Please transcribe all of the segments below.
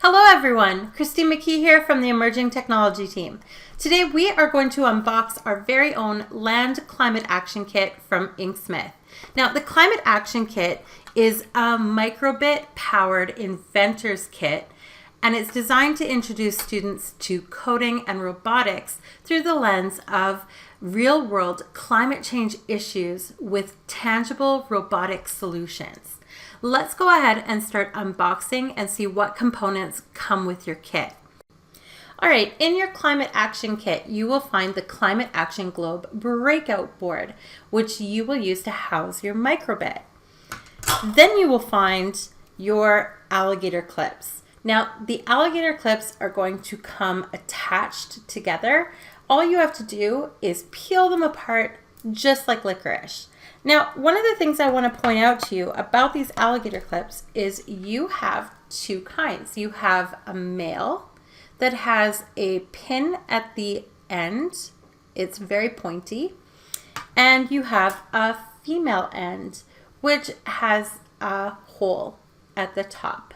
Hello everyone, Christine McKee here from the Emerging Technology team. Today we are going to unbox our very own Land Climate Action Kit from Inksmith. Now the Climate Action Kit is a microbit powered inventor's kit, and it's designed to introduce students to coding and robotics through the lens of real-world climate change issues with tangible robotic solutions. Let's go ahead and start unboxing and see what components come with your kit. All right, in your Climate Action Kit, you will find the Climate Action Globe breakout board, which you will use to house your microbit. Then you will find your alligator clips. Now, the alligator clips are going to come attached together. All you have to do is peel them apart just like licorice. Now, one of the things I want to point out to you about these alligator clips is you have two kinds. You have a male that has a pin at the end. It's very pointy. And you have a female end, which has a hole at the top.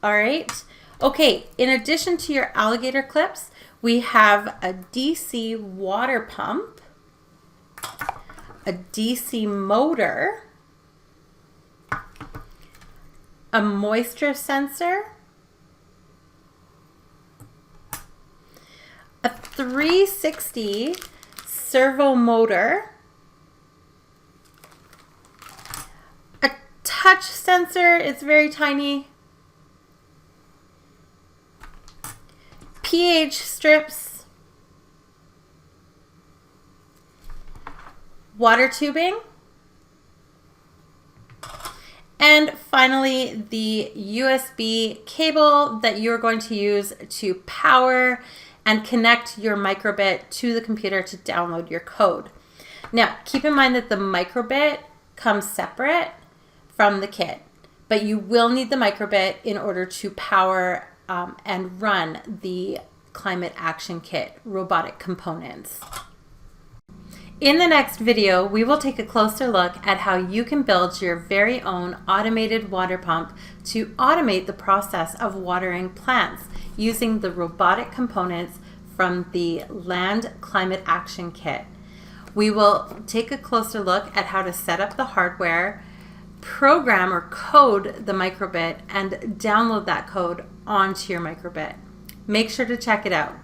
All right. Okay, in addition to your alligator clips, we have a DC water pump, a DC motor, a moisture sensor, a 360 servo motor, a touch sensor, it's very tiny, pH strips, water tubing, and finally the USB cable that you're going to use to power and connect your microbit to the computer to download your code. Now, keep in mind that the microbit comes separate from the kit, but you will need the microbit in order to power and run the Climate Action Kit robotic components. In the next video, we will take a closer look at how you can build your very own automated water pump to automate the process of watering plants using the robotic components from the Land Climate Action Kit. We will take a closer look at how to set up the hardware, program or code the microbit, and download that code onto your microbit. Make sure to check it out.